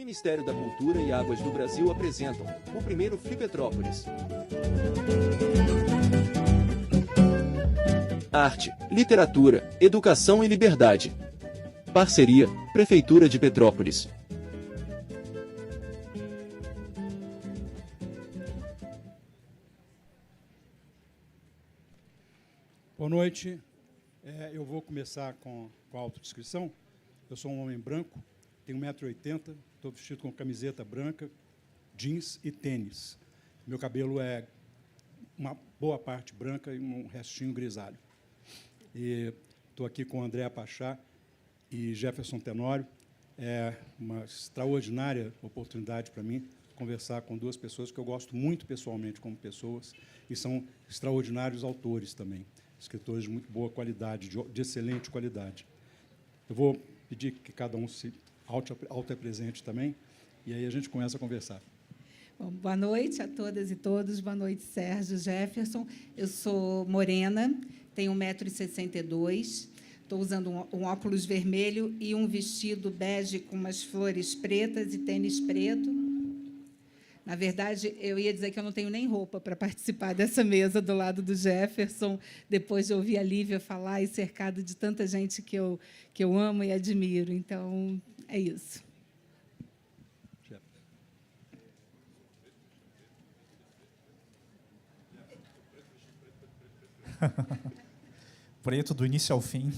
Ministério da Cultura e Águas do Brasil apresentam o primeiro Flipetrópolis. Arte, literatura, educação e liberdade. Parceria, Prefeitura de Petrópolis. Boa noite. Eu vou começar com a autodescrição. Eu sou um homem branco, tenho 1,80 m, estou vestido com camiseta branca, jeans e tênis. Meu cabelo é uma boa parte branca e um restinho grisalho. E estou aqui com Andréa Pachá e Jefferson Tenório. É uma extraordinária oportunidade para mim conversar com duas pessoas que eu gosto muito pessoalmente como pessoas e são extraordinários autores também, escritores de muito boa qualidade, de excelente qualidade. Eu vou pedir que cada um se auto-apresente também, e aí a gente começa a conversar. Bom, boa noite a todas e todos. Boa noite, Sérgio, Jefferson. Eu sou morena, tenho 1,62 m, estou usando um óculos vermelho e um vestido bege com umas flores pretas e tênis preto. Na verdade, eu ia dizer que eu não tenho nem roupa para participar dessa mesa do lado do Jefferson, depois de ouvir a Lívia falar e cercado de tanta gente que eu amo e admiro. Então, é isso. Preto do início ao fim.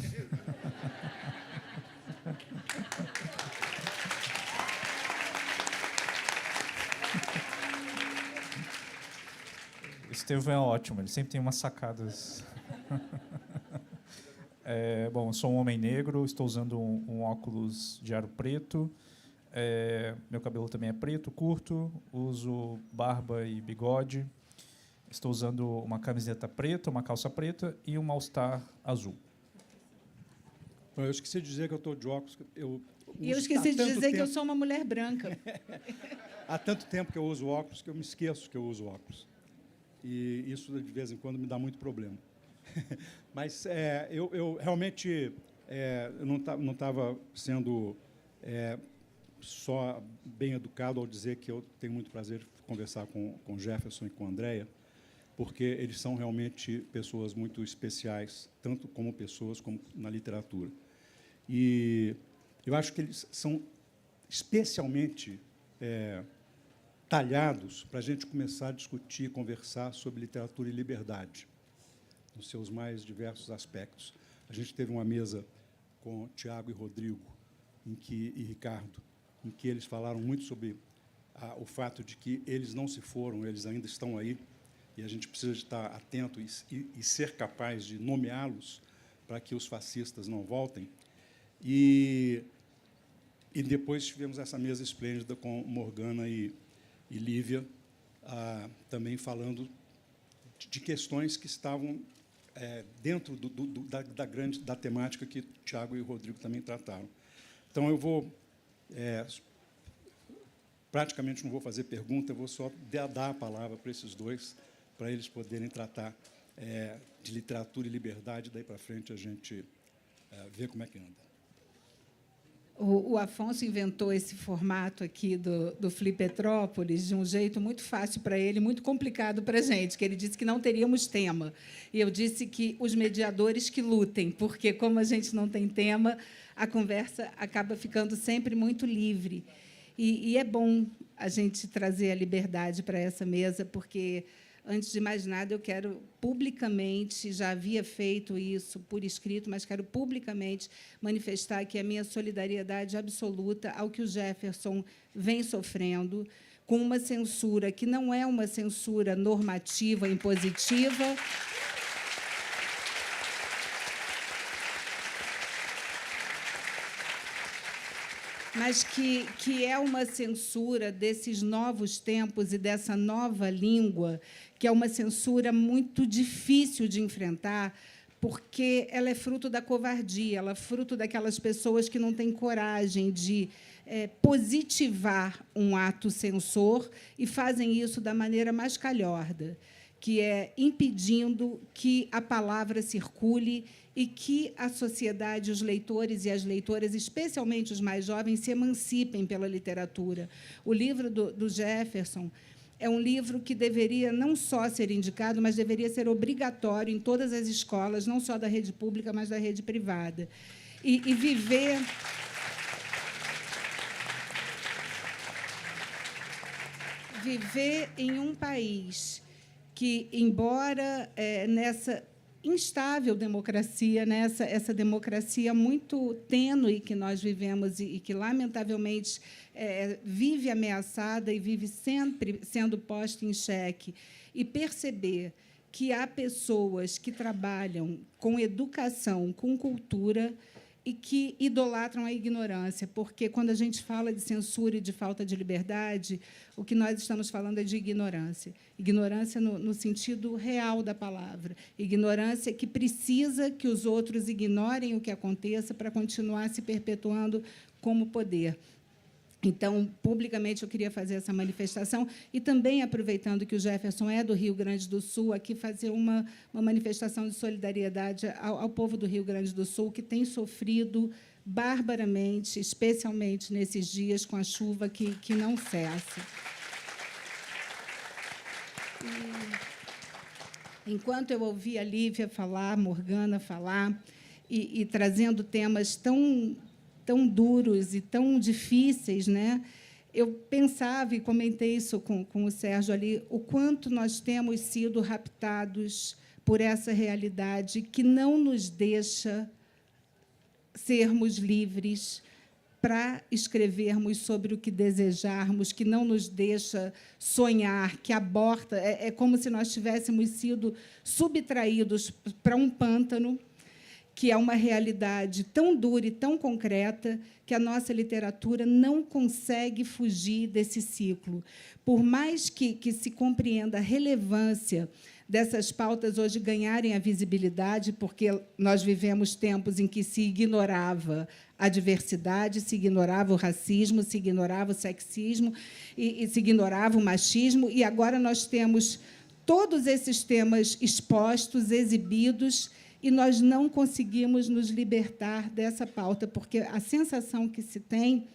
Estevão é ótimo, ele sempre tem umas sacadas. Bom, eu sou um homem negro, estou usando um óculos de aro preto, meu cabelo também é preto, curto, uso barba e bigode, estou usando uma camiseta preta, uma calça preta e um all-star azul. Eu esqueci de dizer que eu estou de óculos. E eu esqueci de dizer que eu sou uma mulher branca. Há tanto tempo que eu uso óculos que eu me esqueço que eu uso óculos. E isso, de vez em quando, me dá muito problema. Mas eu realmente não estava sendo só bem educado ao dizer que eu tenho muito prazer de conversar com Jefferson e com Andréa, porque eles são realmente pessoas muito especiais, tanto como pessoas como na literatura. E eu acho que eles são especialmente talhados para a gente começar a discutir, conversar sobre literatura e liberdade, nos seus mais diversos aspectos. A gente teve uma mesa com Tiago e Rodrigo e Ricardo, em que eles falaram muito sobre o fato de que eles não se foram, eles ainda estão aí, e a gente precisa de estar atento e ser capaz de nomeá-los para que os fascistas não voltem. E depois tivemos essa mesa esplêndida com Morgana e Lívia, também falando de questões que estavam dentro da temática que Tiago e o Rodrigo também trataram. Então, eu vou praticamente não vou fazer pergunta, eu vou só dar a palavra para esses dois, para eles poderem tratar de literatura e liberdade, daí para frente a gente vê como é que anda. O Afonso inventou esse formato aqui do Flipetrópolis de um jeito muito fácil para ele, muito complicado para a gente, que ele disse que não teríamos tema. E eu disse que os mediadores que lutem, porque, como a gente não tem tema, a conversa acaba ficando sempre muito livre. E é bom a gente trazer a liberdade para essa mesa, porque, antes de mais nada, eu quero publicamente, já havia feito isso por escrito, mas quero publicamente manifestar aqui a minha solidariedade absoluta ao que o Jefferson vem sofrendo, com uma censura que não é uma censura normativa, impositiva, mas que é uma censura desses novos tempos e dessa nova língua, que é uma censura muito difícil de enfrentar, porque ela é fruto da covardia, ela é fruto daquelas pessoas que não têm coragem de positivar um ato censor e fazem isso da maneira mais calhorda, que é impedindo que a palavra circule e que a sociedade, os leitores e as leitoras, especialmente os mais jovens, se emancipem pela literatura. O livro do Jefferson é um livro que deveria não só ser indicado, mas deveria ser obrigatório em todas as escolas, não só da rede pública, mas da rede privada. E viver... Viver em um país que, embora nessa instável democracia, essa democracia muito tênue que nós vivemos e que, lamentavelmente, vive ameaçada e vive sempre sendo posta em xeque, e perceber que há pessoas que trabalham com educação, com cultura, e que idolatram a ignorância, porque, quando a gente fala de censura e de falta de liberdade, o que nós estamos falando é de ignorância. Ignorância no sentido real da palavra. Ignorância que precisa que os outros ignorem o que aconteça para continuar se perpetuando como poder. Então, publicamente, eu queria fazer essa manifestação e também, aproveitando que o Jefferson é do Rio Grande do Sul, aqui fazer uma manifestação de solidariedade ao povo do Rio Grande do Sul, que tem sofrido barbaramente, especialmente nesses dias com a chuva que não cessa. Enquanto eu ouvia a Lívia falar, a Morgana falar, e trazendo temas tão duros e tão difíceis, né? Eu pensava, e comentei isso com o Sérgio ali, o quanto nós temos sido raptados por essa realidade que não nos deixa sermos livres para escrevermos sobre o que desejarmos, que não nos deixa sonhar, que aborta. É como se nós tivéssemos sido subtraídos para um pântano, que é uma realidade tão dura e tão concreta que a nossa literatura não consegue fugir desse ciclo. Por mais que se compreenda a relevância dessas pautas hoje ganharem a visibilidade, porque nós vivemos tempos em que se ignorava a diversidade, se ignorava o racismo, se ignorava o sexismo e se ignorava o machismo, e agora nós temos todos esses temas expostos, exibidos, e nós não conseguimos nos libertar dessa pauta, porque a sensação que se tem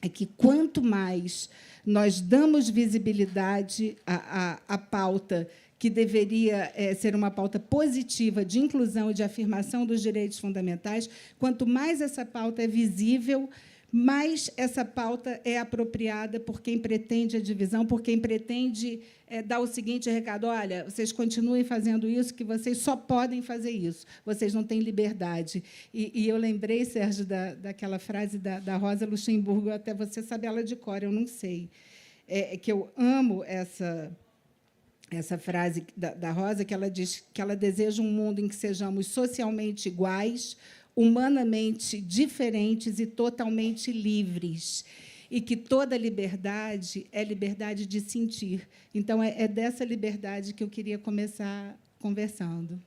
é que, quanto mais nós damos visibilidade à pauta, que deveria ser uma pauta positiva de inclusão e de afirmação dos direitos fundamentais, quanto mais essa pauta é visível, mais essa pauta é apropriada por quem pretende a divisão, por quem pretende dar o seguinte recado: olha, vocês continuem fazendo isso, que vocês só podem fazer isso, vocês não têm liberdade. E eu lembrei, Sérgio, daquela frase da Rosa Luxemburgo, até você sabe ela de cor, eu não sei, que eu amo essa frase da Rosa, que ela diz que ela deseja um mundo em que sejamos socialmente iguais, humanamente diferentes e totalmente livres, e que toda liberdade é liberdade de sentir. Então, é dessa liberdade que eu queria começar conversando.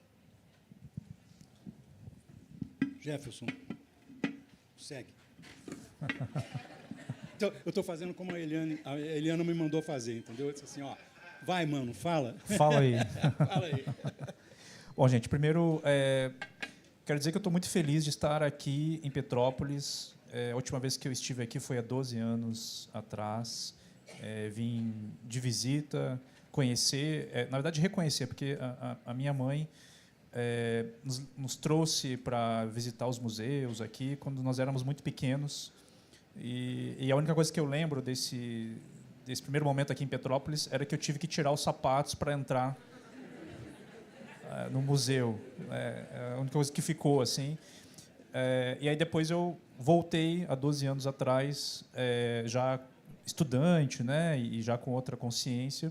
Jefferson, segue. Então, eu estou fazendo como a Eliana me mandou fazer, entendeu? Eu disse assim, ó, vai, mano, fala. Fala aí. Fala aí. Bom, gente, primeiro, quero dizer que eu estou muito feliz de estar aqui em Petrópolis. A última vez que eu estive aqui foi há 12 anos atrás. Vim de visita, conhecer, na verdade, reconhecer, porque a minha mãe nos trouxe para visitar os museus aqui quando nós éramos muito pequenos. E a única coisa que eu lembro desse primeiro momento aqui em Petrópolis era que eu tive que tirar os sapatos para entrar no museu. A única coisa que ficou assim. E aí depois eu voltei há 12 anos atrás, já estudante, né, e já com outra consciência,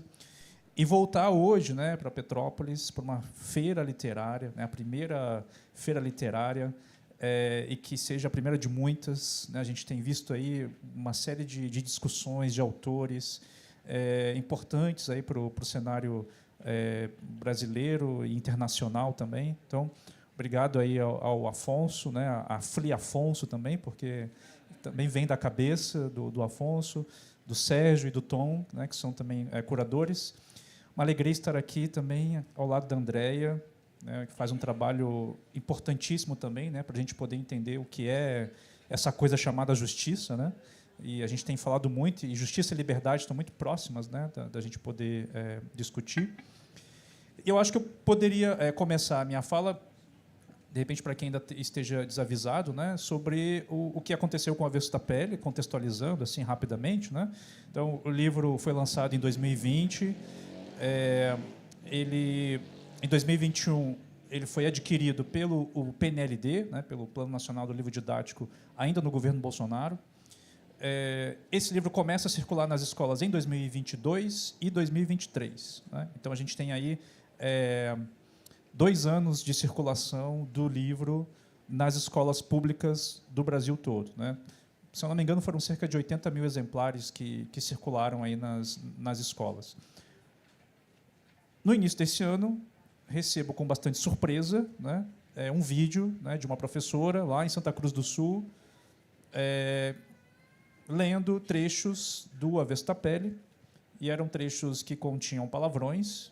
e voltar hoje, né, para Petrópolis, para uma feira literária, né, a primeira feira literária, e que seja a primeira de muitas, né. A gente tem visto aí uma série de discussões de autores importantes aí para o cenário brasileiro e internacional também. Então, obrigado aí ao Afonso, né, a Fli Afonso também, porque também vem da cabeça do Afonso, do Sérgio e do Tom, né, que são também curadores. Uma alegria estar aqui também ao lado da Andréia, né, que faz um trabalho importantíssimo também, né, para a gente poder entender o que é essa coisa chamada justiça, né? E a gente tem falado muito, e justiça e liberdade estão muito próximas, né, da gente poder discutir. Eu acho que eu poderia começar a minha fala, de repente, para quem ainda esteja desavisado, né, sobre o que aconteceu com o Avesso da Pele, contextualizando assim rapidamente, né? Então, o livro foi lançado em 2020. Em 2021, ele foi adquirido pelo PNLD, né, pelo Plano Nacional do Livro Didático, ainda no governo Bolsonaro. Esse livro começa a circular nas escolas em 2022 e 2023. Né? Então, a gente tem aí 2 anos de circulação do livro nas escolas públicas do Brasil todo. Né? Se eu não me engano, foram cerca de 80 mil exemplares que circularam aí nas escolas. No início desse ano, recebo com bastante surpresa, né, um vídeo, né, de uma professora lá em Santa Cruz do Sul, lendo trechos do Avesso da Pele, e eram trechos que continham palavrões,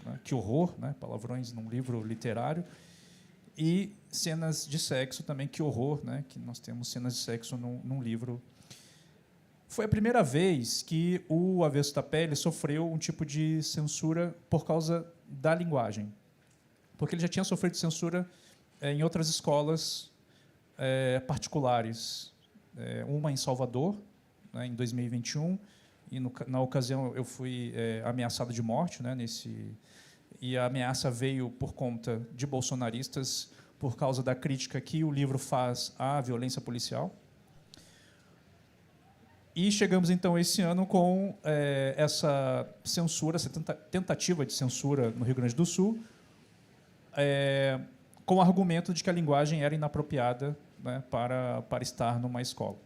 né, que horror, né, palavrões num livro literário, e cenas de sexo também, que horror, né, que nós temos cenas de sexo num livro. Foi a primeira vez que o Avesso da Pele sofreu um tipo de censura por causa da linguagem, porque ele já tinha sofrido censura em outras escolas particulares, uma em Salvador, né, em 2021, e na ocasião eu fui ameaçado de morte, né, e a ameaça veio por conta de bolsonaristas, por causa da crítica que o livro faz à violência policial. E chegamos, então, esse ano com essa censura, essa tentativa de censura no Rio Grande do Sul, com o argumento de que a linguagem era inapropriada, né, para estar numa escola.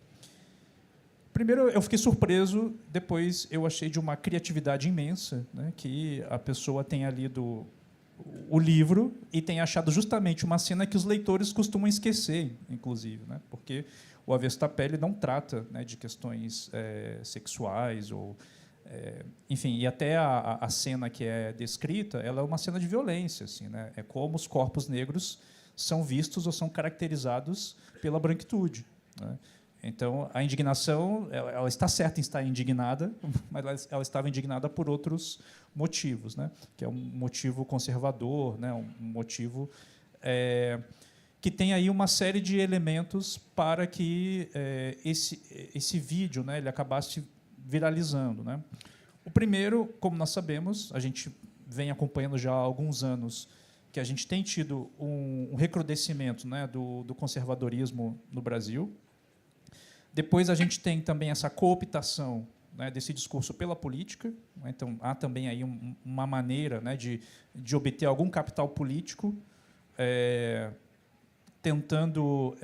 Primeiro, eu fiquei surpreso, depois eu achei de uma criatividade imensa, né, que a pessoa tenha lido o livro e tenha achado justamente uma cena que os leitores costumam esquecer, inclusive, né, porque o Avesso da Pele não trata, né, de questões sexuais, enfim, e até a cena que é descrita, ela é uma cena de violência, assim, né? É como os corpos negros são vistos ou são caracterizados pela branquitude, né? Então, a indignação, ela está certa em estar indignada, mas ela estava indignada por outros motivos, né? Que é um motivo conservador, né? Um motivo que tem aí uma série de elementos para que esse vídeo, né, ele acabasse viralizando, né? O primeiro, como nós sabemos, a gente vem acompanhando já há alguns anos, que a gente tem tido um recrudescimento, né, do conservadorismo no Brasil. Depois, a gente tem também essa cooptação, né, desse discurso pela política. Então, há também aí uma maneira, né, de obter algum capital político, tentando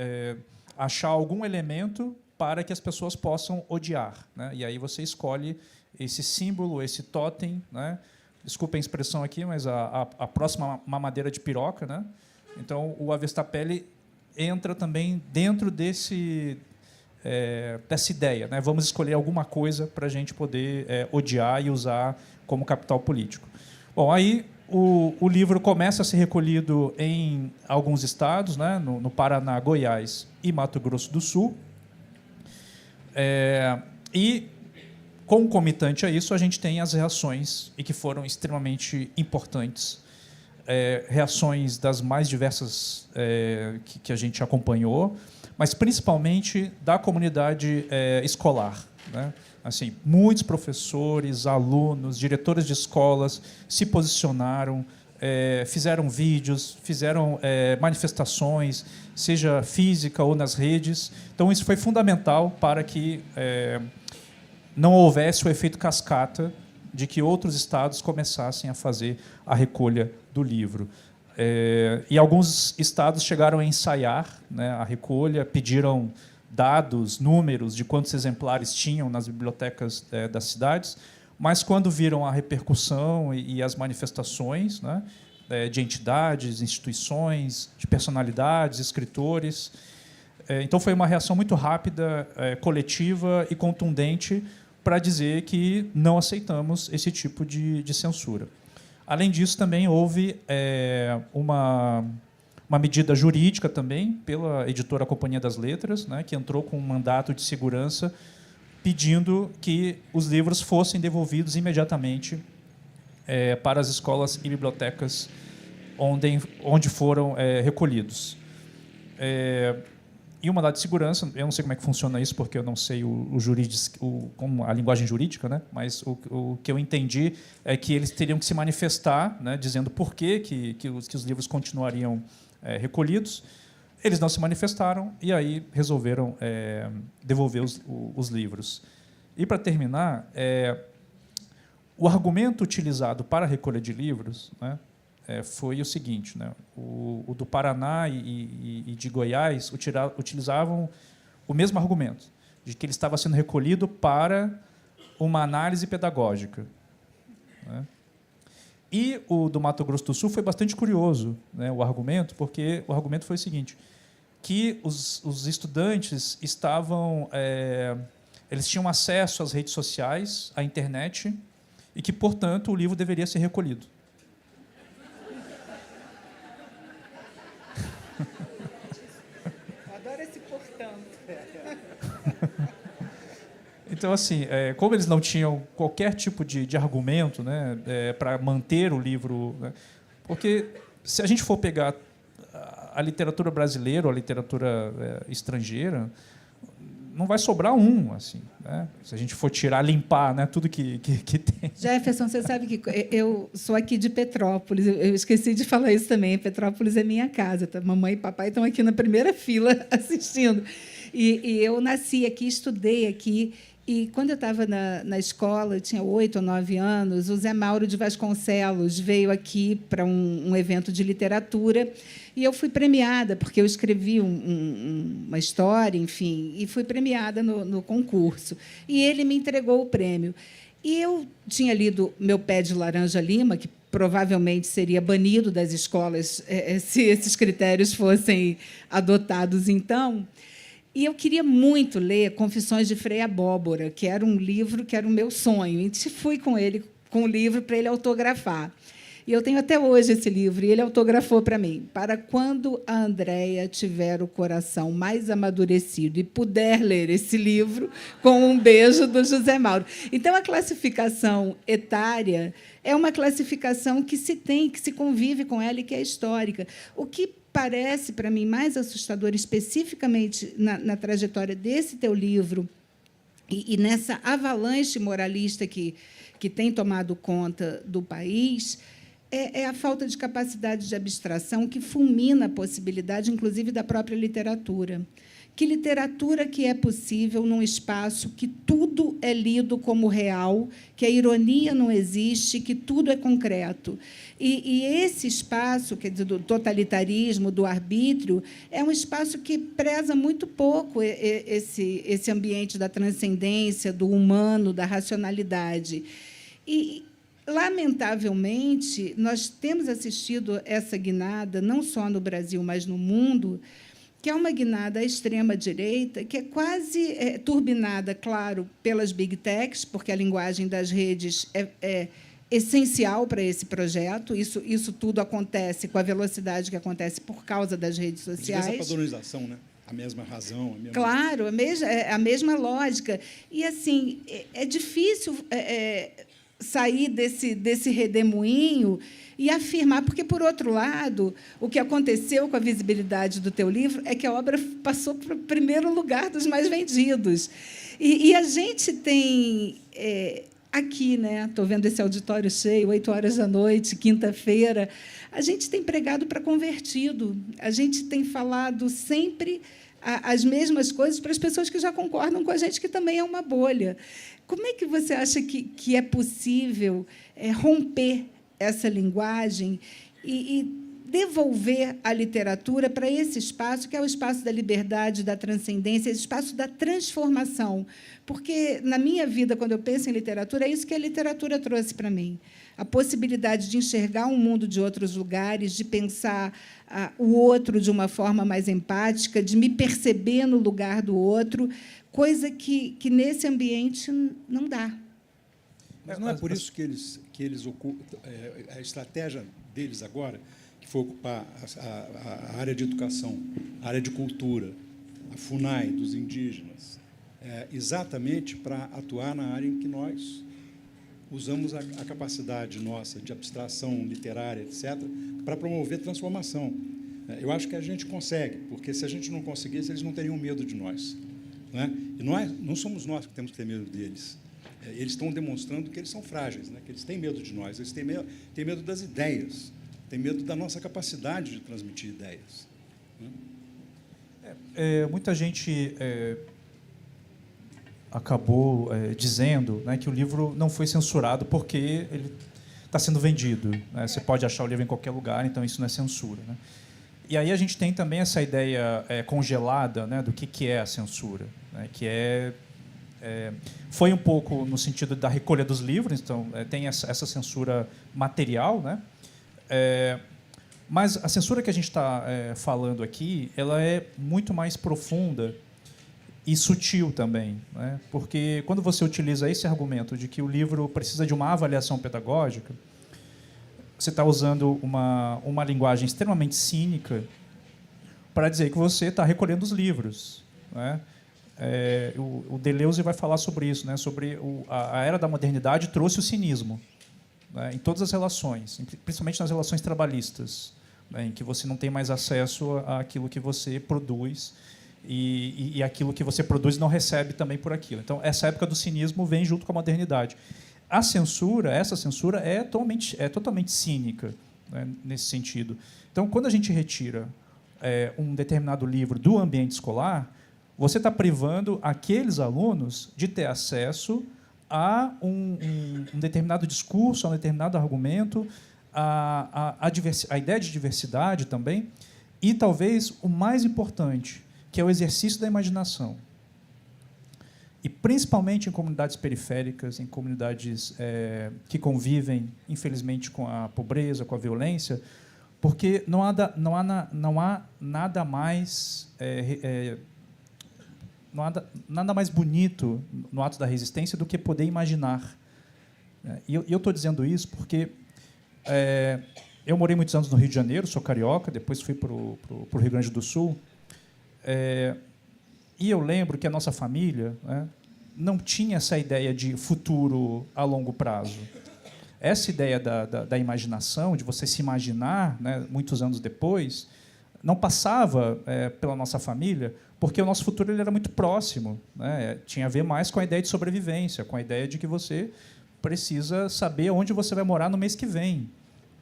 achar algum elemento para que as pessoas possam odiar, né? E aí você escolhe esse símbolo, esse totem, né? Desculpem a expressão aqui, mas a próxima mamadeira de piroca, né? Então, o Avesso da Pele entra também dentro dessa ideia, né? Vamos escolher alguma coisa para a gente poder odiar e usar como capital político. Bom, aí o livro começa a ser recolhido em alguns estados, né, no Paraná, Goiás e Mato Grosso do Sul. E, concomitante a isso, a gente tem as reações, e que foram extremamente importantes, reações das mais diversas que a gente acompanhou, mas principalmente da comunidade escolar, né? Assim, muitos professores, alunos, diretores de escolas se posicionaram, fizeram vídeos, fizeram manifestações, seja física ou nas redes. Então, isso foi fundamental para que não houvesse o efeito cascata de que outros estados começassem a fazer a recolha do livro. E alguns estados chegaram a ensaiar, né, a recolha, pediram dados, números de quantos exemplares tinham nas bibliotecas das cidades, mas, quando viram a repercussão e as manifestações, né, de entidades, instituições, de personalidades, escritores, então foi uma reação muito rápida, coletiva e contundente, para dizer que não aceitamos esse tipo de censura. Além disso, também houve uma medida jurídica também pela editora Companhia das Letras, né, que entrou com um mandato de segurança pedindo que os livros fossem devolvidos imediatamente para as escolas e bibliotecas onde foram recolhidos. E o mandato de segurança, eu não sei como é que funciona isso, porque eu não sei como a linguagem jurídica, né? Mas o que eu entendi é que eles teriam que se manifestar, né, dizendo por que os livros continuariam recolhidos. Eles não se manifestaram e aí resolveram devolver os livros. E, para terminar, o argumento utilizado para a recolha de livros, né, foi o seguinte, né? O do Paraná e de Goiás utilizavam o mesmo argumento, de que ele estava sendo recolhido para uma análise pedagógica, né? E o do Mato Grosso do Sul foi bastante curioso, né, o argumento, porque o argumento foi o seguinte, que os estudantes eles tinham acesso às redes sociais, à internet, e que, portanto, o livro deveria ser recolhido. Adoro esse portanto. Então, assim, como eles não tinham qualquer tipo de argumento, né, para manter o livro, né, porque se a gente for pegar a literatura brasileira ou a literatura estrangeira, não vai sobrar assim, né? Se a gente for limpar, né, tudo que tem. Jefferson, você sabe que eu sou aqui de Petrópolis, eu esqueci de falar isso também, Petrópolis é minha casa, tá? Mamãe e papai estão aqui na primeira fila assistindo. E eu nasci aqui, estudei aqui, e, quando eu estava na escola, eu tinha 8 ou 9 anos, o Zé Mauro de Vasconcelos veio aqui para um evento de literatura, e eu fui premiada, porque eu escrevi uma história, enfim, e fui premiada no concurso. E ele me entregou o prêmio. E eu tinha lido Meu Pé de Laranja Lima, que provavelmente seria banido das escolas se esses critérios fossem adotados então. E eu queria muito ler Confissões de Frei Abóbora, que era um livro que era o meu sonho. E fui com ele, com o livro, para ele autografar. E eu tenho até hoje esse livro, e ele autografou para mim. Para quando a Andréia tiver o coração mais amadurecido e puder ler esse livro, com um beijo do José Mauro. Então, a classificação etária é uma classificação que se tem, que se convive com ela e que é histórica. O que parece, para mim, mais assustador, especificamente na trajetória desse teu livro e nessa avalanche moralista que tem tomado conta do país, é a falta de capacidade de abstração que fulmina a possibilidade, inclusive, da própria literatura. Que literatura que é possível num espaço que tudo é lido como real, que a ironia não existe, que tudo é concreto. E esse espaço, quer dizer, do totalitarismo, do arbítrio, é um espaço que preza muito pouco esse ambiente da transcendência, do humano, da racionalidade. E, lamentavelmente, nós temos assistido essa guinada, não só no Brasil, mas no mundo, que é uma guinada à extrema-direita, que é quase turbinada, claro, pelas big techs, porque a linguagem das redes é essencial para esse projeto. Isso tudo acontece com a velocidade que acontece por causa das redes sociais. Essa padronização, né? A mesma razão. Claro, a mesma lógica. E, assim, é difícil sair desse redemoinho e afirmar, porque, por outro lado, o que aconteceu com a visibilidade do teu livro é que a obra passou para o primeiro lugar dos mais vendidos. E a gente tem aqui, né? Estou vendo esse auditório cheio, 8 horas da noite, quinta-feira, a gente tem pregado para convertido, a gente tem falado sempre as mesmas coisas para as pessoas que já concordam com a gente, que também é uma bolha. Como é que você acha que é possível romper essa linguagem e devolver a literatura para esse espaço, que é o espaço da liberdade, da transcendência, esse espaço da transformação. Porque, na minha vida, quando eu penso em literatura, é isso que a literatura trouxe para mim. A possibilidade de enxergar um mundo de outros lugares, de pensar o outro de uma forma mais empática, de me perceber no lugar do outro, coisa que nesse ambiente não dá. Mas não é por isso que eles ocupam a estratégia deles agora, que foi ocupar a área de educação, a área de cultura, a FUNAI dos indígenas, exatamente para atuar na área em que nós usamos a capacidade nossa de abstração literária, etc., para promover transformação. Eu acho que a gente consegue, porque, se a gente não conseguisse, eles não teriam medo de nós. Né? E não somos nós que temos que ter medo deles. Eles estão demonstrando que eles são frágeis, né? Que eles têm medo de nós, eles têm medo das ideias, têm medo da nossa capacidade de transmitir ideias. Né? Muita gente acabou dizendo, né, que o livro não foi censurado porque ele está sendo vendido. Né? Você pode achar o livro em qualquer lugar, então isso não é censura. Né? E aí a gente tem também essa ideia congelada, né, do que é a censura, né, que foi um pouco no sentido da recolha dos livros, então tem essa censura material, né? Mas a censura que a gente está falando aqui, ela é muito mais profunda e sutil também, né? Porque quando você utiliza esse argumento de que o livro precisa de uma avaliação pedagógica, você está usando uma linguagem extremamente cínica para dizer que você está recolhendo os livros, né? O Deleuze vai falar sobre isso, né? Sobre a era da modernidade trouxe o cinismo, né? Em todas as relações, principalmente nas relações trabalhistas, né? Em que você não tem mais acesso àquilo que você produz e aquilo que você produz não recebe também por aquilo. Então, essa época do cinismo vem junto com a modernidade. Essa censura é totalmente cínica, né, nesse sentido. Então, quando a gente retira um determinado livro do ambiente escolar, você está privando aqueles alunos de ter acesso a um determinado discurso, a um determinado argumento, a ideia de diversidade também, e, talvez, o mais importante, que é o exercício da imaginação. E, principalmente em comunidades periféricas, em comunidades que convivem, infelizmente, com a pobreza, com a violência, porque não há nada mais bonito no ato da resistência do que poder imaginar. E eu estou dizendo isso porque eu morei muitos anos no Rio de Janeiro, sou carioca, depois fui para o Rio Grande do Sul, e eu lembro que a nossa família, né, não tinha essa ideia de futuro a longo prazo. Essa ideia da imaginação, de você se imaginar, né, muitos anos depois, não passava pela nossa família, porque o nosso futuro ele era muito próximo, né? Tinha a ver mais com a ideia de sobrevivência, com a ideia de que você precisa saber onde você vai morar no mês que vem.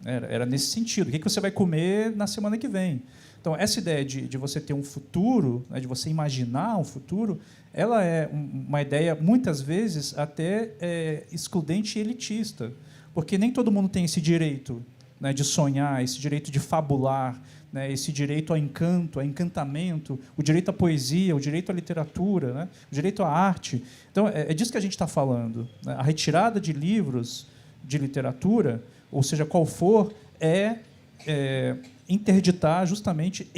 Era nesse sentido. O que você vai comer na semana que vem? Então, essa ideia de você ter um futuro, né, de você imaginar um futuro, ela é uma ideia, muitas vezes, até excludente e elitista, porque nem todo mundo tem esse direito, né, de sonhar, esse direito de fabular, né, esse direito ao encanto, ao encantamento, o direito à poesia, o direito à literatura, né, o direito à arte. Então, é disso que a gente está falando. Né? A retirada de livros de literatura, ou seja, qual for, interditar justamente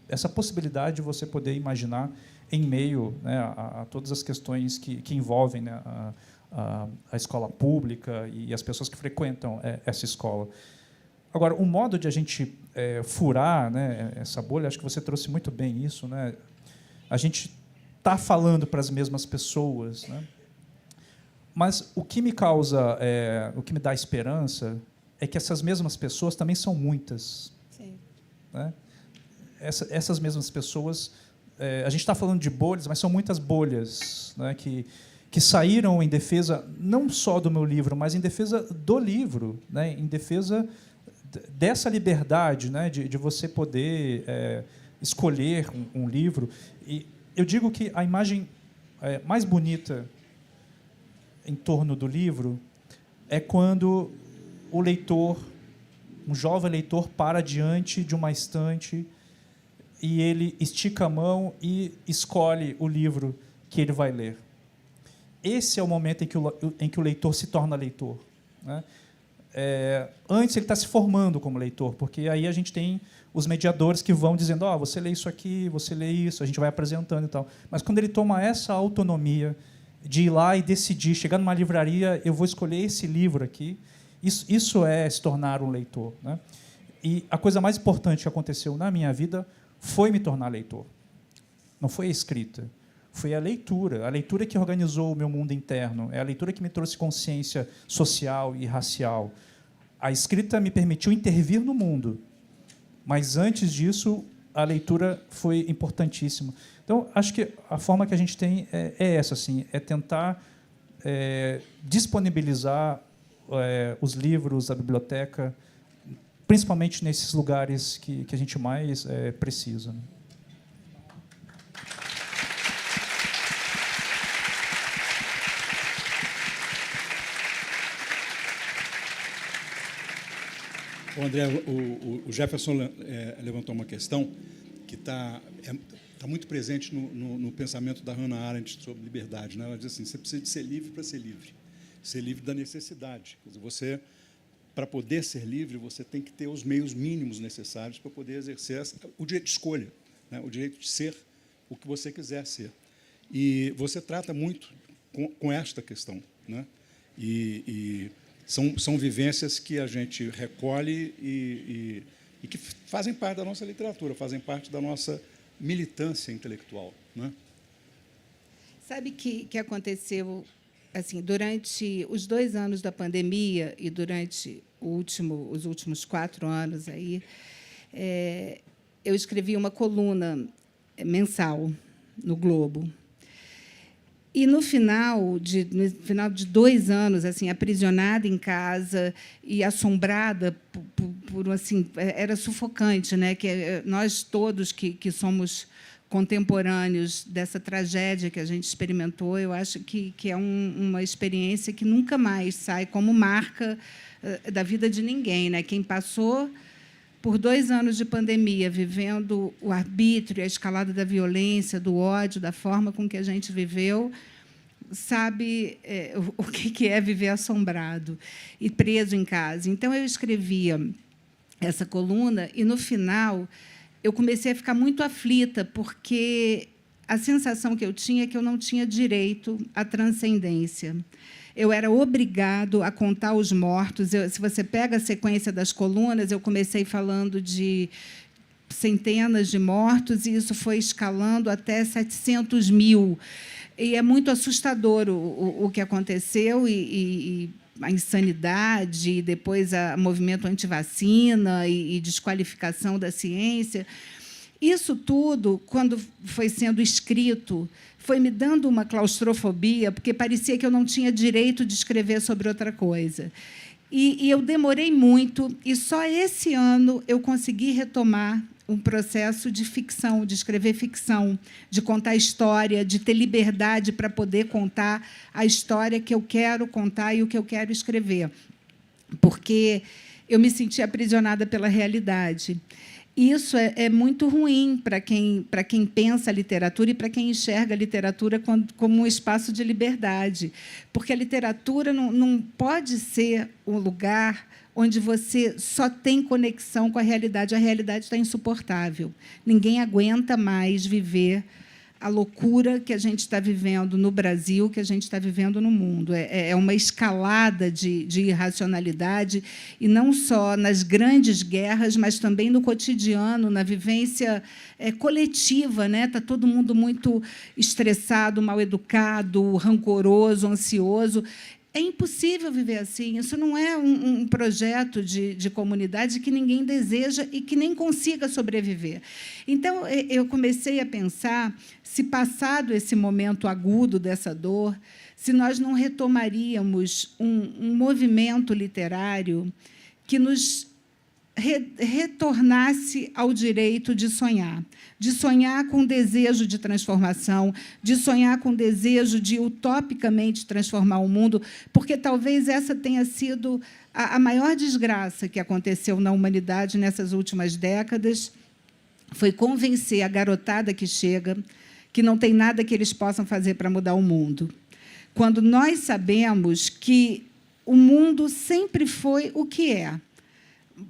essa possibilidade de você poder imaginar em meio, né, a todas as questões que envolvem, né, a escola pública e as pessoas que frequentam essa escola. Agora, o modo de a gente furar, né, essa bolha, acho que você trouxe muito bem isso, né? A gente está falando para as mesmas pessoas, né? Mas o que me causa, o que me dá esperança é que essas mesmas pessoas também são muitas. Sim. Né? Essas mesmas pessoas, a gente está falando de bolhas, mas são muitas bolhas, né, que saíram em defesa não só do meu livro, mas em defesa do livro, né, em defesa dessa liberdade, né, de você poder escolher um livro. E eu digo que a imagem mais bonita em torno do livro é quando o leitor um jovem leitor para diante de uma estante e ele estica a mão e escolhe o livro que ele vai ler. Esse é o momento em que o leitor se torna leitor, né? Antes ele está se formando como leitor, porque aí a gente tem os mediadores que vão dizendo: você lê isso aqui, você lê isso, a gente vai apresentando e tal. Mas quando ele toma essa autonomia de ir lá e decidir, chegar numa livraria, eu vou escolher esse livro aqui, isso é se tornar um leitor, né? E a coisa mais importante que aconteceu na minha vida foi me tornar leitor. Não foi a escrita, foi a leitura que organizou o meu mundo interno, é a leitura que me trouxe consciência social e racial. A escrita me permitiu intervir no mundo, mas, antes disso, a leitura foi importantíssima. Então, acho que a forma que a gente tem é essa, assim, é tentar disponibilizar os livros, a biblioteca, principalmente nesses lugares que a gente mais precisa, né? André, o Jefferson levantou uma questão que está muito presente no pensamento da Hannah Arendt sobre liberdade, né? Ela diz assim: você precisa de ser livre para ser livre da necessidade. Quer dizer, você, para poder ser livre, você tem que ter os meios mínimos necessários para poder exercer o direito de escolha, né? O direito de ser o que você quiser ser. E você trata muito com esta questão, né? E são vivências que a gente recolhe e que fazem parte da nossa literatura, fazem parte da nossa militância intelectual, né? Sabe que aconteceu assim, durante os 2 anos da pandemia e durante os últimos 4 anos aí, eu escrevi uma coluna mensal no Globo. E no final de 2 anos, assim, aprisionada em casa e assombrada por assim, era sufocante, né? Que nós todos que somos contemporâneos dessa tragédia que a gente experimentou, eu acho que é uma experiência que nunca mais sai como marca da vida de ninguém, né? Quem passou por 2 anos de pandemia, vivendo o arbítrio, a escalada da violência, do ódio, da forma com que a gente viveu, sabe o que é viver assombrado e preso em casa. Então, eu escrevia essa coluna e, no final, eu comecei a ficar muito aflita, porque a sensação que eu tinha é que eu não tinha direito à transcendência. Eu era obrigado a contar os mortos. Se você pega a sequência das colunas, eu comecei falando de centenas de mortos, e isso foi escalando até 700 mil. E é muito assustador o que aconteceu, e a insanidade, e depois o movimento antivacina e desqualificação da ciência. Isso tudo, quando foi sendo escrito, foi me dando uma claustrofobia, porque parecia que eu não tinha direito de escrever sobre outra coisa. E eu demorei muito, e só esse ano eu consegui retomar um processo de ficção, de escrever ficção, de contar história, de ter liberdade para poder contar a história que eu quero contar e o que eu quero escrever, porque eu me senti aprisionada pela realidade. Isso é muito ruim para quem pensa a literatura e para quem enxerga a literatura como um espaço de liberdade, porque a literatura não pode ser um lugar onde você só tem conexão com a realidade está insuportável. Ninguém aguenta mais viver a loucura que a gente está vivendo no Brasil, que a gente está vivendo no mundo. É uma escalada de irracionalidade, e não só nas grandes guerras, mas também no cotidiano, na vivência coletiva, né? Está todo mundo muito estressado, mal-educado, rancoroso, ansioso. É impossível viver assim. Isso não é um projeto de comunidade que ninguém deseja e que nem consiga sobreviver. Então, eu comecei a pensar se, passado esse momento agudo dessa dor, se nós não retomaríamos um movimento literário que nos retornasse ao direito de sonhar com desejo de transformação, de sonhar com desejo de utopicamente transformar o mundo, porque talvez essa tenha sido a maior desgraça que aconteceu na humanidade nessas últimas décadas, foi convencer a garotada que chega que não tem nada que eles possam fazer para mudar o mundo. Quando nós sabemos que o mundo sempre foi o que é,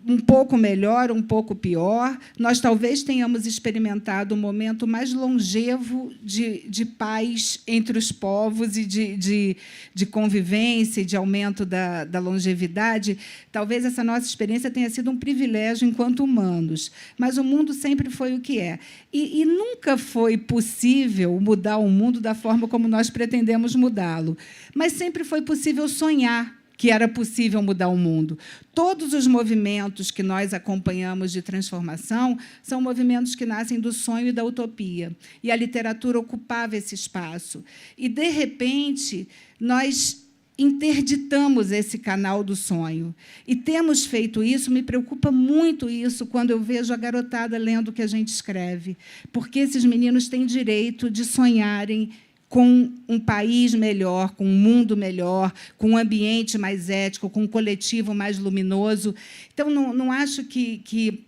um pouco melhor, um pouco pior. Nós talvez tenhamos experimentado o momento mais longevo de paz entre os povos e de convivência e de aumento da longevidade. Talvez essa nossa experiência tenha sido um privilégio enquanto humanos, mas o mundo sempre foi o que é. E nunca foi possível mudar o mundo da forma como nós pretendemos mudá-lo, mas sempre foi possível sonhar que era possível mudar o mundo. Todos os movimentos que nós acompanhamos de transformação são movimentos que nascem do sonho e da utopia. E a literatura ocupava esse espaço. E, de repente, nós interditamos esse canal do sonho. E temos feito isso, me preocupa muito isso, quando eu vejo a garotada lendo o que a gente escreve, porque esses meninos têm direito de sonharem com um país melhor, com um mundo melhor, com um ambiente mais ético, com um coletivo mais luminoso. Então, não acho que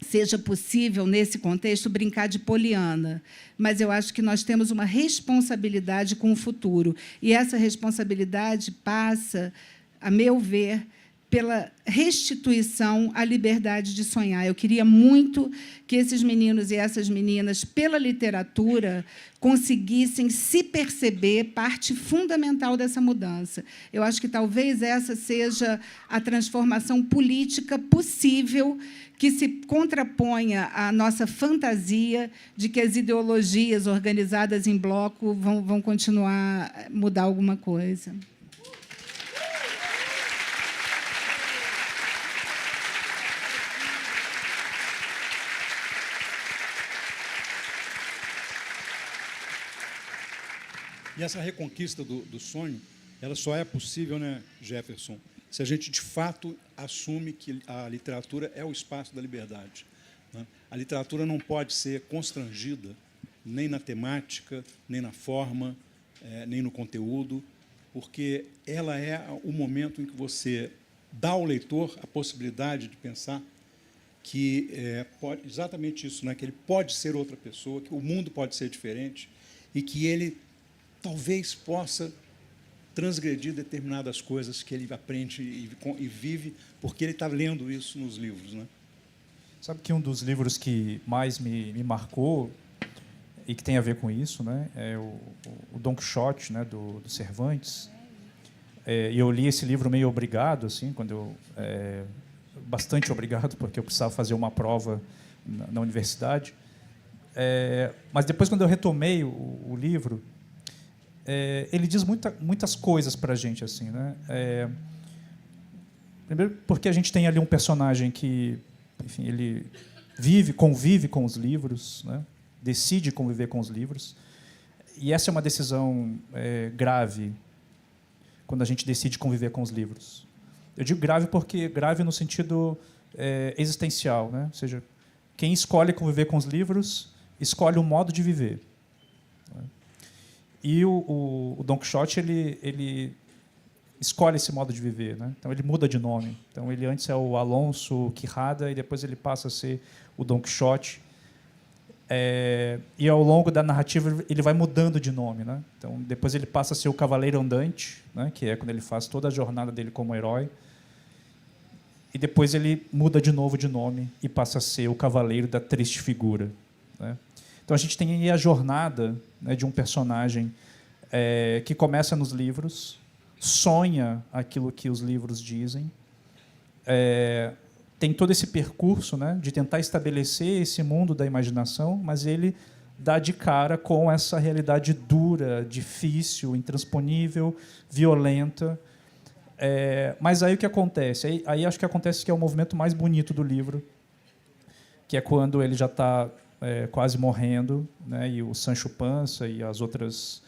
seja possível, nesse contexto, brincar de poliana, mas eu acho que nós temos uma responsabilidade com o futuro, e essa responsabilidade passa, a meu ver, pela restituição à liberdade de sonhar. Eu queria muito que esses meninos e essas meninas, pela literatura, conseguissem se perceber parte fundamental dessa mudança. Eu acho que talvez essa seja a transformação política possível que se contraponha à nossa fantasia de que as ideologias organizadas em bloco vão continuar a mudar alguma coisa. E essa reconquista do sonho, ela só é possível, né, Jefferson, se a gente, de fato, assume que a literatura é o espaço da liberdade, né? A literatura não pode ser constrangida, nem na temática, nem na forma, nem no conteúdo, porque ela é o momento em que você dá ao leitor a possibilidade de pensar que pode, exatamente isso, né, que ele pode ser outra pessoa, que o mundo pode ser diferente e que ele talvez possa transgredir determinadas coisas que ele aprende e vive, porque ele está lendo isso nos livros, né? Sabe que um dos livros que mais me marcou e que tem a ver com isso, né, é o Don Quixote, né, do Cervantes. E eu li esse livro meio obrigado, assim, bastante obrigado, porque eu precisava fazer uma prova na universidade. Mas depois, quando eu retomei o livro, ele diz muitas coisas para a gente, assim, né? Primeiro, porque a gente tem ali um personagem que, enfim, ele convive com os livros, né? Decide conviver com os livros, e essa é uma decisão grave quando a gente decide conviver com os livros. Eu digo grave porque grave no sentido existencial, né? Ou seja, quem escolhe conviver com os livros escolhe um modo de viver. E o Don Quixote ele escolhe esse modo de viver, né? Então ele muda de nome. Então ele antes é o Alonso Quixada e depois ele passa a ser o Don Quixote. E ao longo da narrativa ele vai mudando de nome, né? Então depois ele passa a ser o Cavaleiro Andante, né? Que é quando ele faz toda a jornada dele como herói. E depois ele muda de novo de nome e passa a ser o Cavaleiro da Triste Figura, né? Então, a gente tem aí a jornada, né, de um personagem que começa nos livros, sonha aquilo que os livros dizem, tem todo esse percurso, né, de tentar estabelecer esse mundo da imaginação, mas ele dá de cara com essa realidade dura, difícil, intransponível, violenta. Mas aí o que acontece? Aí acho que acontece que é o movimento mais bonito do livro, que é quando ele já está quase morrendo, né, e o Sancho Panza e as outras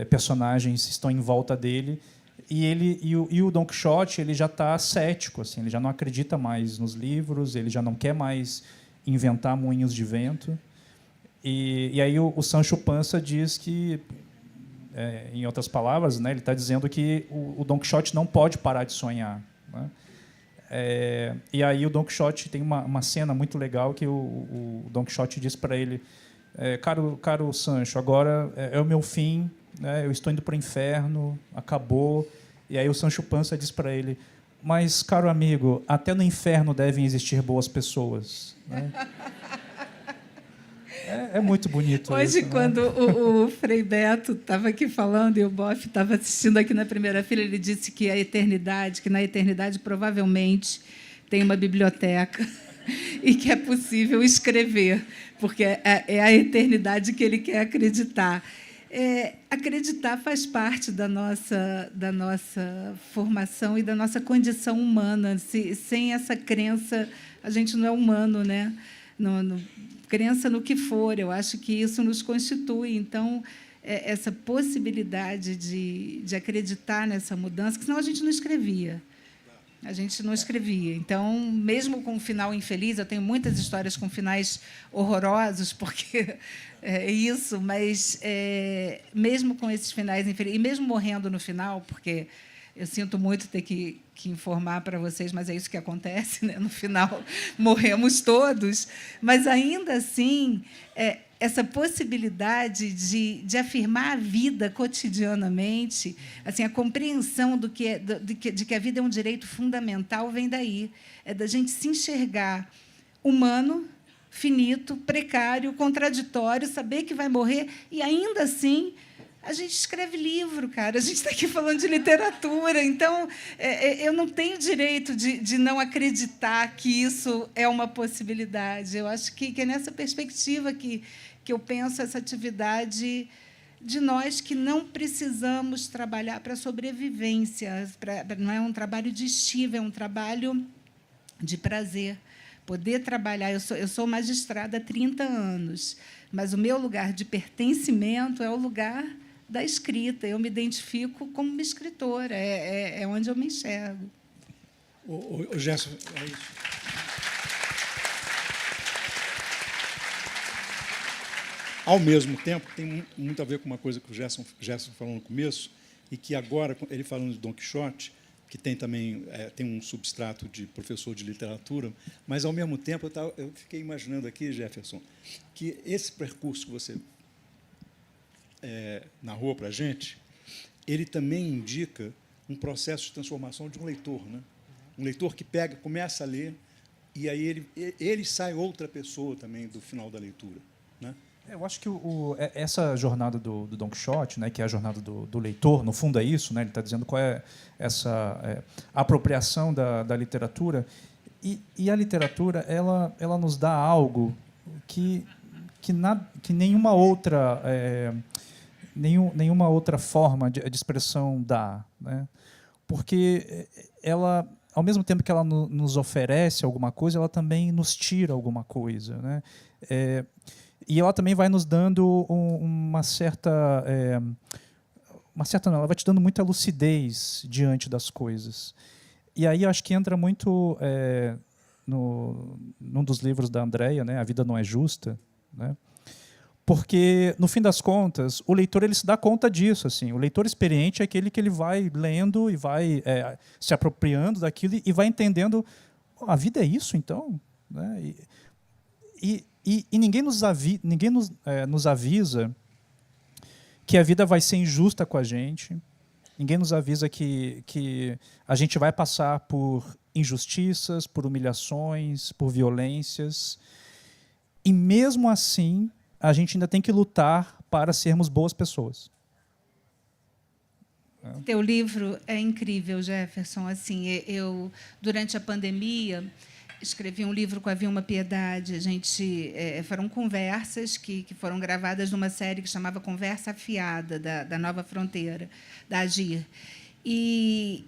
personagens estão em volta dele, E o Don Quixote ele já está cético, assim, ele já não acredita mais nos livros, ele já não quer mais inventar moinhos de vento. E aí o Sancho Panza diz que, em outras palavras, né, ele está dizendo que o Don Quixote não pode parar de sonhar, né? E aí o Don Quixote tem uma cena muito legal que o Don Quixote diz para ele, caro Sancho, agora é o meu fim, né, eu estou indo para o inferno, acabou. E aí o Sancho Panza diz para ele, mas, caro amigo, até no inferno devem existir boas pessoas, né? É muito bonito Hoje, isso, quando né? o Frei Beto estava aqui falando e o Boff estava assistindo aqui na primeira fila, ele disse que na eternidade provavelmente tem uma biblioteca e que é possível escrever, porque é a eternidade que ele quer acreditar. Acreditar faz parte da nossa formação e da nossa condição humana. Sem essa crença, a gente não é humano, né? Crença no que for, eu acho que isso nos constitui. Então, essa possibilidade de acreditar nessa mudança, que senão a gente não escrevia. A gente não escrevia. Então, mesmo com um final infeliz, eu tenho muitas histórias com finais horrorosos, porque é isso, mas mesmo com esses finais infelizes, e mesmo morrendo no final, porque eu sinto muito ter que informar para vocês, mas é isso que acontece, né? No final, morremos todos. Mas, ainda assim, essa possibilidade de afirmar a vida cotidianamente, assim, a compreensão de que a vida é um direito fundamental vem daí. É da gente se enxergar humano, finito, precário, contraditório, saber que vai morrer e, ainda assim, a gente escreve livro, cara. A gente está aqui falando de literatura. Então, eu não tenho direito de não acreditar que isso é uma possibilidade. Eu acho que é nessa perspectiva que eu penso essa atividade de nós que não precisamos trabalhar para sobrevivência. Não é um trabalho de estiva, é um trabalho de prazer. Poder trabalhar. Eu sou magistrada há 30 anos, mas o meu lugar de pertencimento é o lugar da escrita. Eu me identifico como uma escritora, é onde eu me enxergo. O Gerson, é isso. Ao mesmo tempo, tem muito a ver com uma coisa que o Gerson falou no começo, e que agora, ele falando de Don Quixote, que tem também tem um substrato de professor de literatura, mas, ao mesmo tempo, eu fiquei imaginando aqui, Jefferson, que esse percurso que você narrou para a gente, ele também indica um processo de transformação de um leitor, né? Um leitor que começa a ler, e aí ele sai outra pessoa também do final da leitura, né? Eu acho que essa jornada do Don Quixote, né, que é a jornada do leitor, no fundo é isso, né? Ele está dizendo qual é essa apropriação da literatura, e a literatura ela nos dá algo que nenhuma outra nenhuma outra forma de expressão dá, né? Porque ela, ao mesmo tempo que ela nos oferece alguma coisa, ela também nos tira alguma coisa, né? E ela também vai nos dando uma certa não, ela vai te dando muita lucidez diante das coisas. E aí acho que entra muito num dos livros da Andrea, né, A Vida Não é Justa, né? Porque, no fim das contas, o leitor ele se dá conta disso. Assim, o leitor experiente é aquele que ele vai lendo e vai se apropriando daquilo e vai entendendo, a vida é isso, então, né? E ninguém nos avisa que a vida vai ser injusta com a gente. Ninguém nos avisa que a gente vai passar por injustiças, por humilhações, por violências. E, mesmo assim, a gente ainda tem que lutar para sermos boas pessoas. Teu livro é incrível, Jefferson. Assim, eu, durante a pandemia, escrevi um livro com a Vilma Piedade. Foram conversas que foram gravadas numa série que chamava Conversa Afiada, da Nova Fronteira, da Agir. E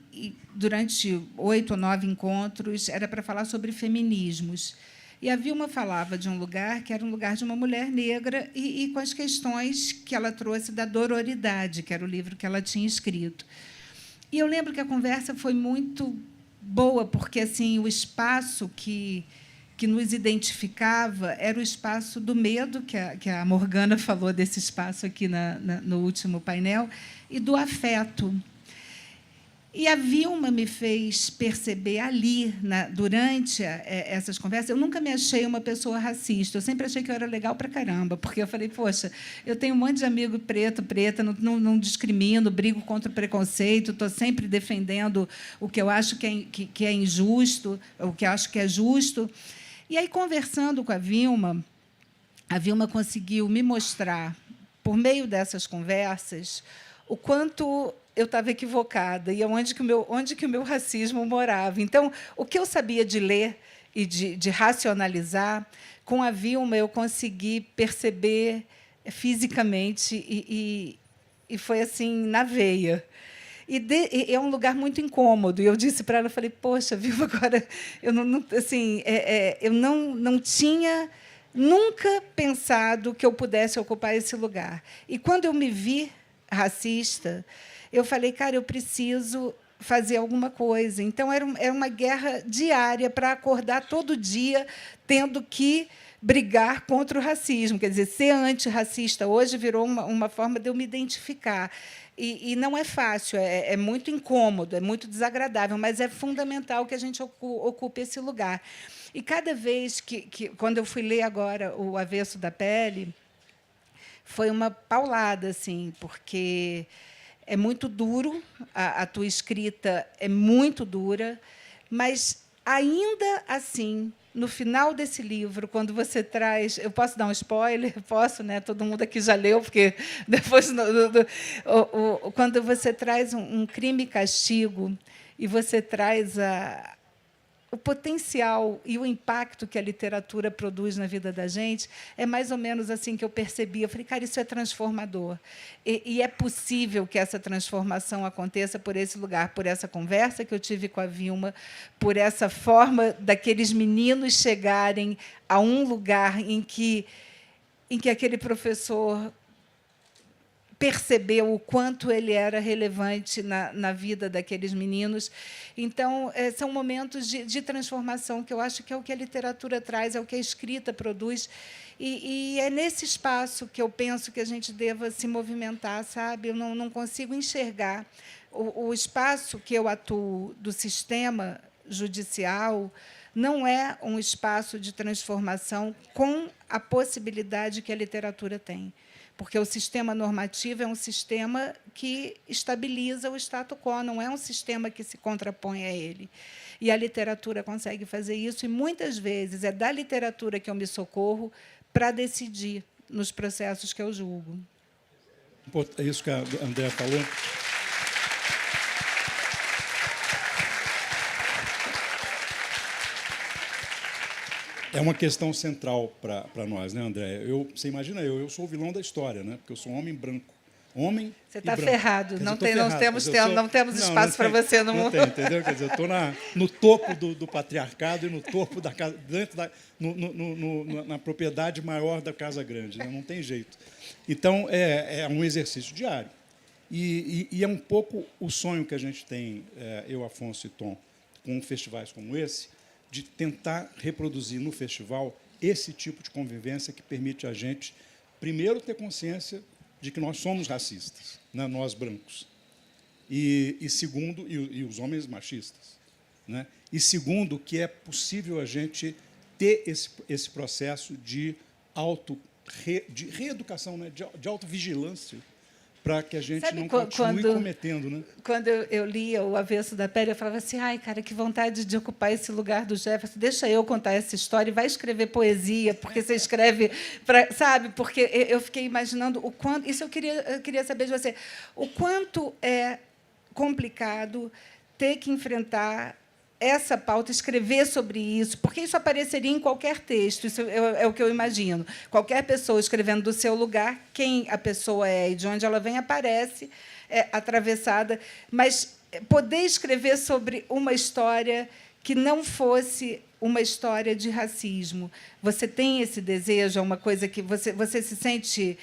durante 8 ou 9 encontros, era para falar sobre feminismos. E a Vilma falava de um lugar que era um lugar de uma mulher negra e com as questões que ela trouxe da dororidade, que era o livro que ela tinha escrito. E eu lembro que a conversa foi muito boa, porque assim o espaço que nos identificava era o espaço do medo, que a Morgana falou desse espaço aqui no último painel, e do afeto. E a Vilma me fez perceber ali, durante essas conversas, eu nunca me achei uma pessoa racista, eu sempre achei que eu era legal pra caramba, porque eu falei, poxa, eu tenho um monte de amigo preto, preta, não discrimino, brigo contra o preconceito, estou sempre defendendo o que eu acho que é injusto, o que eu acho que é justo. E aí, conversando com a Vilma conseguiu me mostrar, por meio dessas conversas, o quanto eu estava equivocada e onde que o meu racismo morava. Então, o que eu sabia de ler e de racionalizar, com a Vilma eu consegui perceber fisicamente e foi assim na veia. E é um lugar muito incômodo. E eu disse para ela, eu falei, poxa, Vilma, agora eu eu não tinha nunca pensado que eu pudesse ocupar esse lugar. E quando eu me vi racista, eu falei, cara, eu preciso fazer alguma coisa. Então, era uma guerra diária para acordar todo dia tendo que brigar contra o racismo. Quer dizer, ser antirracista hoje virou uma forma de eu me identificar. E não é fácil, é muito incômodo, é muito desagradável, mas é fundamental que a gente ocupe esse lugar. E cada vez quando eu fui ler agora o Avesso da Pele, foi uma paulada, assim, porque é muito duro, a tua escrita é muito dura, mas, ainda assim, no final desse livro, quando você traz... Eu posso dar um spoiler? Posso, né? Todo mundo aqui já leu, porque depois... Quando você traz um crime e castigo e você traz o potencial e o impacto que a literatura produz na vida da gente, é mais ou menos assim que eu percebi. Eu falei, cara, isso é transformador. E é possível que essa transformação aconteça por esse lugar, por essa conversa que eu tive com a Vilma, por essa forma daqueles meninos chegarem a um lugar em que aquele professor percebeu o quanto ele era relevante na vida daqueles meninos. Então, são momentos de transformação, que eu acho que é o que a literatura traz, é o que a escrita produz. E é nesse espaço que eu penso que a gente deva se movimentar, sabe? Eu não consigo enxergar o espaço que eu atuo do sistema judicial não é um espaço de transformação com a possibilidade que a literatura tem. Porque o sistema normativo é um sistema que estabiliza o status quo, não é um sistema que se contrapõe a ele. E a literatura consegue fazer isso, e, muitas vezes, é da literatura que eu me socorro para decidir nos processos que eu julgo. É isso que a Andréa falou. É uma questão central para nós, né, André? Você imagina, eu sou o vilão da história, né? Porque eu sou um homem branco. Você está ferrado. Não temos espaço para você no mundo. Não tem, entendeu? Quer dizer, eu estou no topo do patriarcado e no topo da casa, na propriedade maior da Casa Grande. Né? Não tem jeito. Então, é um exercício diário. E é um pouco o sonho que a gente tem, eu, Afonso e Tom, com festivais como esse, de tentar reproduzir no festival esse tipo de convivência que permite a gente, primeiro, ter consciência de que nós somos racistas, né, nós brancos, e segundo, e os homens machistas, né, e segundo, que é possível a gente ter esse processo de reeducação, né, de autovigilância, para que a gente não continue cometendo. Né? Quando eu lia o Avesso da Pele, eu falava assim, ai, cara, que vontade de ocupar esse lugar do Jefferson, deixa eu contar essa história, e vai escrever poesia, porque você escreve, sabe? Porque eu fiquei imaginando o quanto... Isso eu queria saber de você. O quanto é complicado ter que enfrentar essa pauta, escrever sobre isso, porque isso apareceria em qualquer texto, isso é o que eu imagino. Qualquer pessoa escrevendo do seu lugar, quem a pessoa é e de onde ela vem, aparece atravessada. Mas poder escrever sobre uma história que não fosse uma história de racismo. Você tem esse desejo? É uma coisa que você se sente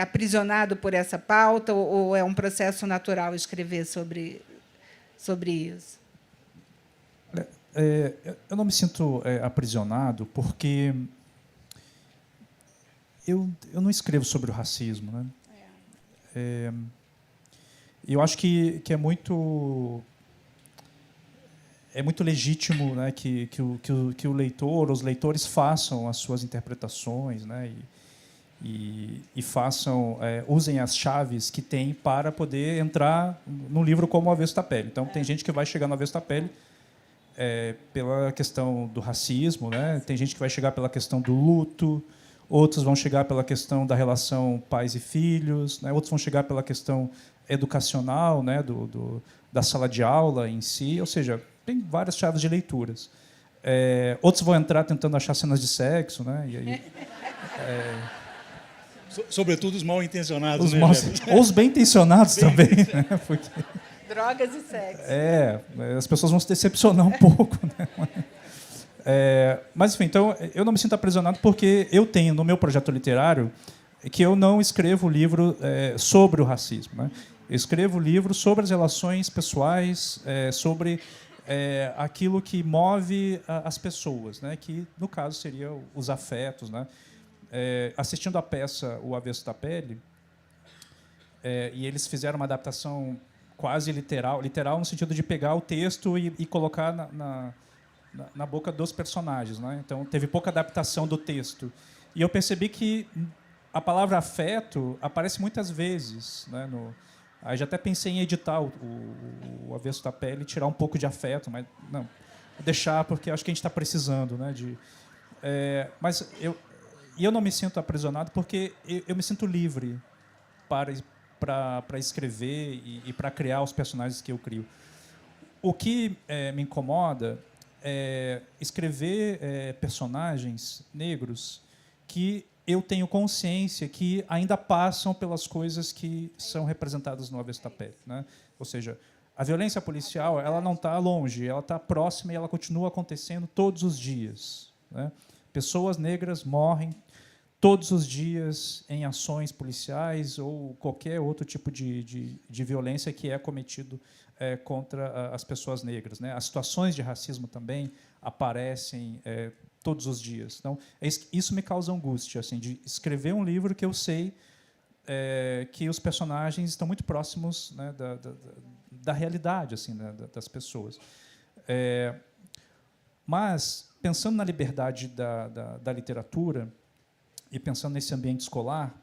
aprisionado por essa pauta, ou é um processo natural escrever sobre sobre isso? Eu não me sinto aprisionado porque eu não escrevo sobre o racismo, né? Eu acho que é muito legítimo, né, que o leitor, os leitores façam as suas interpretações, né, e façam, usem as chaves que têm para poder entrar num livro como O Avesso da Pele. Então, tem gente que vai chegar no Avesso da Pele pela questão do racismo, né? Tem gente que vai chegar pela questão do luto, outros vão chegar pela questão da relação pais e filhos, né? Outros vão chegar pela questão educacional, né? Da sala de aula em si, ou seja, tem várias chaves de leituras. Outros vão entrar tentando achar cenas de sexo, né? E aí, sobretudo os mal intencionados, os né, ou os bem intencionados também, né? Porque Drogas e sexo. as pessoas vão se decepcionar um pouco, né? Mas, enfim, então, eu não me sinto aprisionado porque eu tenho no meu projeto literário que eu não escrevo livro sobre o racismo, né? Eu escrevo livros sobre as relações pessoais, sobre aquilo que move as pessoas, né? Que, no caso, seriam os afetos, né? Assistindo a peça O Avesso da Pele, e eles fizeram uma adaptação quase literal no sentido de pegar o texto e colocar na boca dos personagens, né? Então, teve pouca adaptação do texto. E eu percebi que a palavra afeto aparece muitas vezes, né? Aí já até pensei em editar o Avesso da Pele e tirar um pouco de afeto, mas não, deixar porque acho que a gente está precisando, né? Mas eu não me sinto aprisionado porque eu me sinto livre para escrever e para criar os personagens que eu crio. O que me incomoda é escrever personagens negros que eu tenho consciência que ainda passam pelas coisas que são representadas no Avesso da Pele, né? Ou seja, a violência policial ela não está longe, ela está próxima e ela continua acontecendo todos os dias, né? Pessoas negras morrem todos os dias em ações policiais ou qualquer outro tipo de violência que é cometido contra as pessoas negras, né? As situações de racismo também aparecem todos os dias. Então, isso me causa angústia, assim, de escrever um livro que eu sei que os personagens estão muito próximos, né, da realidade, assim, né, das pessoas. Mas, pensando na liberdade da literatura e pensando nesse ambiente escolar,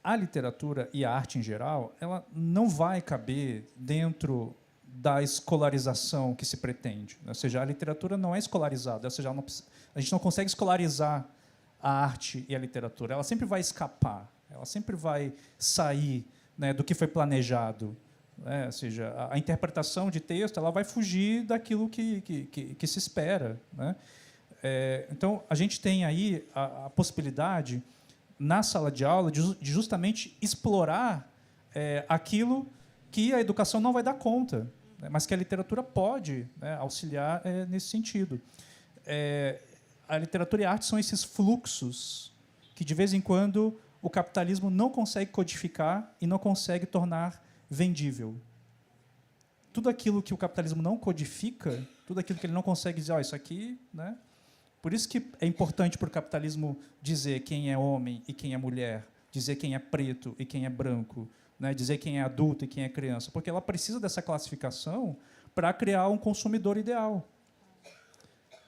a literatura e a arte em geral, ela não vai caber dentro da escolarização que se pretende. Ou seja, a literatura não é escolarizada, ou seja, a gente não consegue escolarizar a arte e a literatura. Ela sempre vai escapar, ela sempre vai sair, né, do que foi planejado. Né? Ou seja, a interpretação de texto ela vai fugir daquilo que se espera. Né? Então, a gente tem aí a possibilidade, na sala de aula, de justamente explorar aquilo que a educação não vai dar conta, né, mas que a literatura pode, né, auxiliar nesse sentido. A literatura e a arte são esses fluxos que, de vez em quando, o capitalismo não consegue codificar e não consegue tornar vendível. Tudo aquilo que o capitalismo não codifica, tudo aquilo que ele não consegue dizer, isso aqui, né? Por isso que é importante para o capitalismo dizer quem é homem e quem é mulher, dizer quem é preto e quem é branco, né? Dizer quem é adulto e quem é criança, porque ela precisa dessa classificação para criar um consumidor ideal.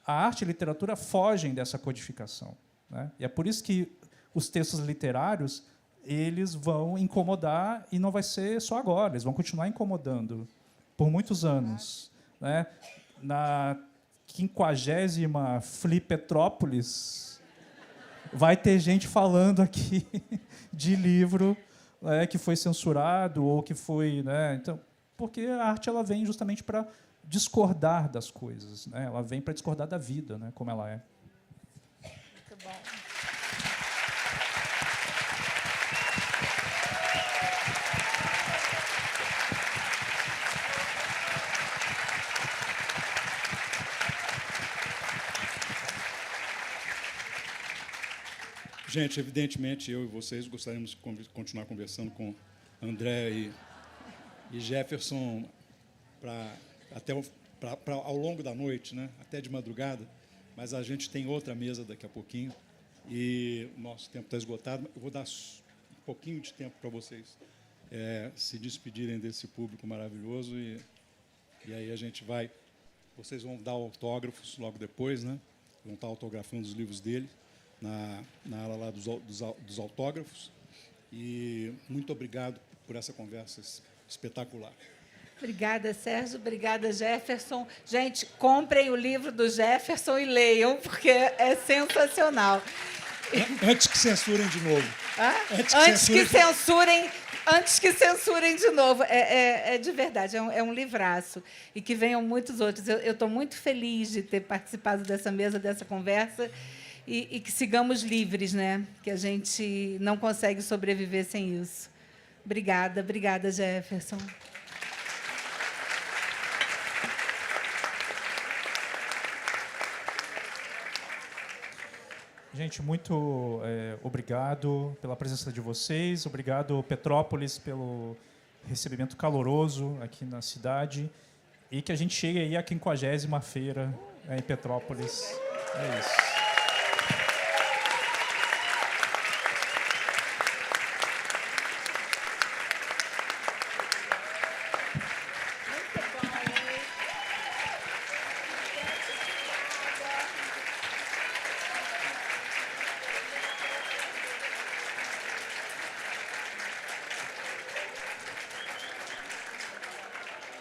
A arte e a literatura fogem dessa codificação, né? E é por isso que os textos literários eles vão incomodar, e não vai ser só agora, eles vão continuar incomodando por muitos anos. Né? Na 50ª Flipetrópolis, vai ter gente falando aqui de livro que foi censurado ou que foi... Né? Então, porque a arte ela vem justamente para discordar das coisas, né? Ela vem para discordar da vida, né? Como ela é. Muito bom. Gente, evidentemente, eu e vocês gostaríamos de continuar conversando com André e Jefferson ao longo da noite, né? Até de madrugada, mas a gente tem outra mesa daqui a pouquinho e o nosso tempo está esgotado. Eu vou dar um pouquinho de tempo para vocês se despedirem desse público maravilhoso e aí a gente vai... Vocês vão dar autógrafos logo depois, né? Vão estar autografando os livros dele na ala lá dos autógrafos. E muito obrigado por essa conversa espetacular. Obrigada, Sérgio. Obrigada, Jefferson. Gente, comprem o livro do Jefferson e leiam, porque é sensacional. Antes que censurem de novo. Antes que censurem de novo. É de verdade, é um livraço. E que venham muitos outros. Eu estou muito feliz de ter participado dessa mesa, dessa conversa, e que sigamos livres, né? Que a gente não consegue sobreviver sem isso. Obrigada, Jefferson. Gente, muito obrigado pela presença de vocês, obrigado, Petrópolis, pelo recebimento caloroso aqui na cidade, e que a gente chegue aí à 50ª feira em Petrópolis. É isso.